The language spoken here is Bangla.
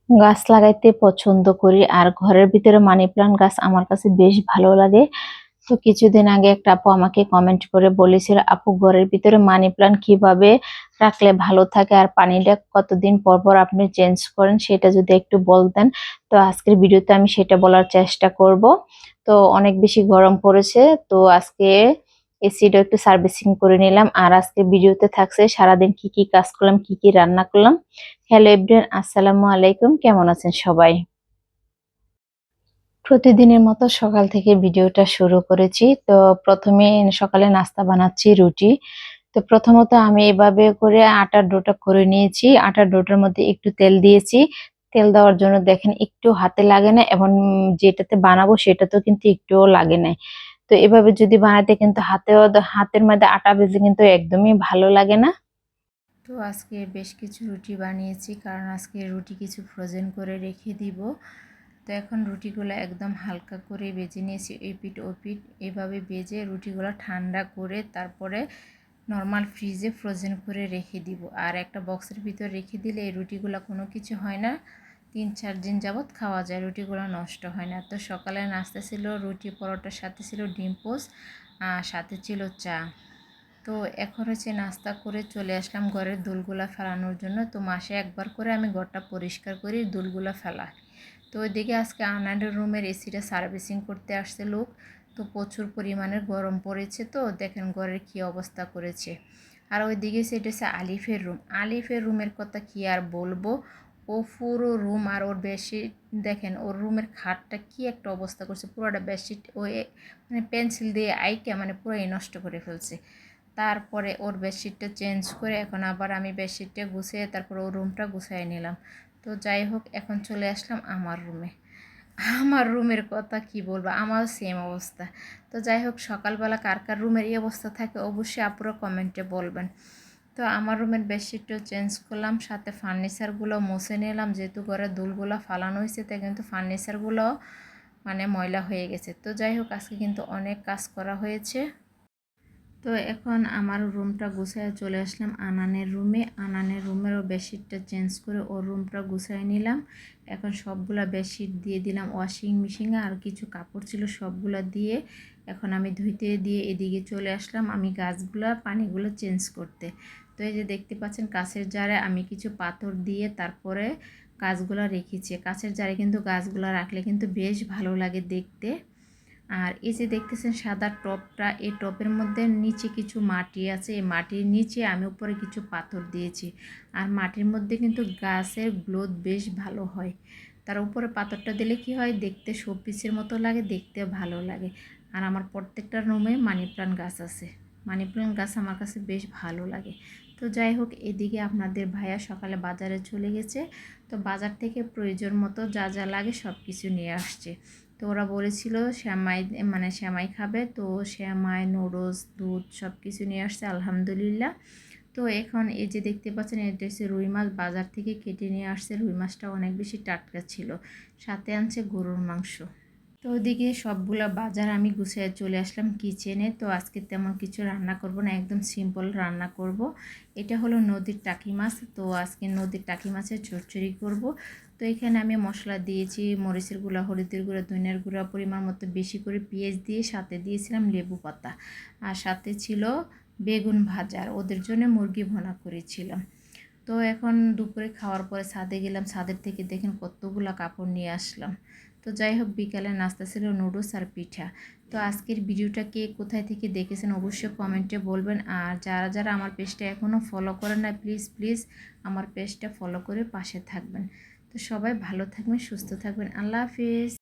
গাছ লাগাইতে পছন্দ করি, আর ঘরের ভিতরে মানি প্লান্ট গাছ আমার কাছে বেশ ভালো লাগে। তো কিছুদিন আগে একটা আপু আমাকে কমেন্ট করে বলেছিল, আপু ঘরের ভিতরে মানি প্লান্ট কিভাবে রাখলে ভালো থাকে আর পানিটা কতদিন পর পর আপনি চেঞ্জ করেন সেটা যদি একটু বলতেন। তো আজকের ভিডিওতে আমি সেটা বলার চেষ্টা করব। তো অনেক বেশি গরম পড়েছে, তো আজকে এসিটা একটু সার্ভিসিং করে নিলাম। আর আজকে ভিডিওতে থাকছে সারাদিন কি কি কাজ করলাম, কি কি রান্না করলাম। হ্যালো এভরিওয়ান, আসসালামু আলাইকুম, কেমন আছেন সবাই? প্রতিদিনের মতো সকাল থেকে ভিডিওটা শুরু করেছি। তো প্রথমে সকালে নাস্তা বানাচ্ছি রুটি। তো প্রথমত আমি এভাবে করে আটার ডোটা করে নিয়েছি। আটার ডোটার মধ্যে একটু তেল দিয়েছি। তেল দেওয়ার জন্য দেখেন একটু হাতে লাগে না, এবং যেটাতে বানাবো সেটাতেও কিন্তু একটুও লাগে না। তো এভাবে যদি বানাতে কিন্তু হাতের মধ্যে আটা বেজে কিন্তু একদমই ভালো লাগে না। তো আজকে বেশ কিছু রুটি বানিয়েছি, কারণ আজকে রুটি কিছু ফ্রোজেন করে রেখে দিব। তো এখন রুটিগুলো একদম হালকা করে ভেজে নিয়েছি, এই পিঠ ও পিঠ এভাবে ভেজে রুটিগুলো ঠান্ডা করে তারপরে নর্মাল ফ্রিজে ফ্রোজেন করে রেখে দিব। আর একটা বক্সের ভিতর রেখে দিলে এই রুটিগুলো কোনো কিছু হয় না, 3-4 দিন যাবৎ খাওয়া যায়, রুটিগুলো নষ্ট হয় না। তো সকালে নাস্তা ছিল রুটি পরোটার সাথে ছিল ডিম পোস্ট, আর সাথে ছিল চা। তো এখন হচ্ছে নাস্তা করে চলে আসলাম ঘরের ধুলগুলা ফেলানোর জন্য। তো মাসে একবার করে আমি ঘরটা পরিষ্কার করি, ধুলগুলা ফেলাই। তো ওইদিকে আজকে আনানের রুমের এসিটা সার্ভিসিং করতে আসছে লোক। তো প্রচুর পরিমাণে গরম পড়েছে, তো দেখেন ঘরের কী অবস্থা করেছে। আর ওইদিকে সেটা হচ্ছে আলিফের রুম। আলিফের রুমের কথা কি আর বলবো, ও পুরো রুম আর ওর বেডশিট দেখেন, ওর রুমের খাটটা কি একটা অবস্থা করছে, পুরোটা বেডশিট ও মানে পেন্সিল দিয়ে আইকে মানে পুরোই নষ্ট করে ফেলছে। তারপরে ওর বেডশিটটা চেঞ্জ করে এখন আবার আমি বেডশিটটা গুছিয়ে তারপর ওর রুমটা গুছিয়ে নিলাম। তো যাই হোক, এখন চলে আসলাম আমার রুমে। আমার রুমের কথা কি বলবো, আমারও সেম অবস্থা। তো যাই হোক, সকালবেলা কার কার রুমের এই অবস্থা থাকে অবশ্যই আপুরা কমেন্টে বলবেন। তো আমার রুমের বেডশিটটাও চেঞ্জ করলাম, সাথে ফার্নিচারগুলো মুছে নিলাম, যেহেতু ঘরে দুলগুলো ফালানো হয়েছে তাই কিন্তু ফার্নিচারগুলো মানে ময়লা হয়ে গেছে। তো যাই হোক, আজকে কিন্তু অনেক কাজ করা হয়েছে। তো এখন আমার রুমটা গুছায় চলে আসলাম আনানের রুমে। আনানের রুমেরও বেডশিটটা চেঞ্জ করে ওর রুমটা গুছায় নিলাম। এখন সবগুলা বেডশিট দিয়ে দিলাম ওয়াশিং মেশিনে, আর কিছু কাপড় ছিল সবগুলা দিয়ে এখন আমি ধুইতে দিয়ে এদিকে চলে আসলাম আমি গাছগুলা পানিগুলো চেঞ্জ করতে। তো এই যে দেখতে পাচ্ছেন কাছের জারে আমি কিছু পাথর দিয়ে তারপরে গাছগুলা রেখেছি। কাছের জারে কিন্তু গাছগুলা রাখলে কিন্তু বেশ ভালো লাগে দেখতে। আর এই যে দেখতেছেন সাদা টপটা, এই টপের মধ্যে নিচে কিছু মাটি আছে, এই মাটির নিচে আমি উপরে কিছু পাথর দিয়েছি। আর মাটির মধ্যে কিন্তু গাছের গ্রোথ বেশ ভালো হয়। তার উপরে পাথরটা দিলে কি হয়, দেখতে শোপিসের মতো লাগে, দেখতে ভালো লাগে। আর আমার প্রত্যেকটা রুমে মানি প্লান্ট গাছ আছে। মানি প্লান্ট গাছ আমার কাছে বেশ ভালো লাগে। তো যাই হোক, এদিকে আপনাদের ভাইয়া সকালে বাজারে চলে গেছে। তো বাজার থেকে প্রয়োজন মতো যা যা লাগে সব কিছু নিয়ে আসছে। তো ওরা বলেছিল শ্যামাই, মানে শ্যামাই খাবে, তো শ্যামাই নুডলস দুধ সব কিছু নিয়ে আসছে আলহামদুলিল্লাহ। তো এখন এই যে দেখতে পাচ্ছেন এটা হচ্ছে রুই মাছ, বাজার থেকে কেটে নিয়ে আসছে। রুই মাছটা অনেক বেশি টাটকা ছিল, সাথে আনছে গরুর মাংস। তো ওদিকে সবগুলা বাজার আমি গুছিয়ে চলে আসলাম কিচেনে। তো আজকে তেমন কিছু রান্না করব না, একদম সিম্পল রান্না করব। এটা হলো নদীর টাকি মাছ, তো আজকে নদীর টাকি মাছের চচ্চড়ি করব। তো এখানে আমি মশলা দিয়েছি মরিচের গুঁড়া, হলুদের গুঁড়া, ধনিয়ার গুঁড়া পরিমাণ মতো বেশি করে, পেঁয়াজ দিয়ে সাথে দিয়েছিলাম লেবু পাতা, আর সাথে ছিল বেগুন ভাজা, আর ওদের জন্য মুরগি ভুনা করেছিলাম। তো এখন দুপুরে খাওয়ার পরে ছাদে গেলাম, ছাদের থেকে দেখেন কতগুলো কাপড় নিয়ে আসলাম। তো যাই হোক, বিকালে নাস্তা ছিল নুডলস আর পিঠা। তো আজকের ভিডিওটা কে কোথায় থেকে দেখেছেন অবশ্যই কমেন্টে বলবেন। আর যারা যারা আমার পেজটা এখনও ফলো করেন না, প্লিজ প্লিজ আমার পেজটা ফলো করে পাশে থাকবেন। তো সবাই ভালো থাকবেন, সুস্থ থাকবেন, আল্লাহ হাফিজ।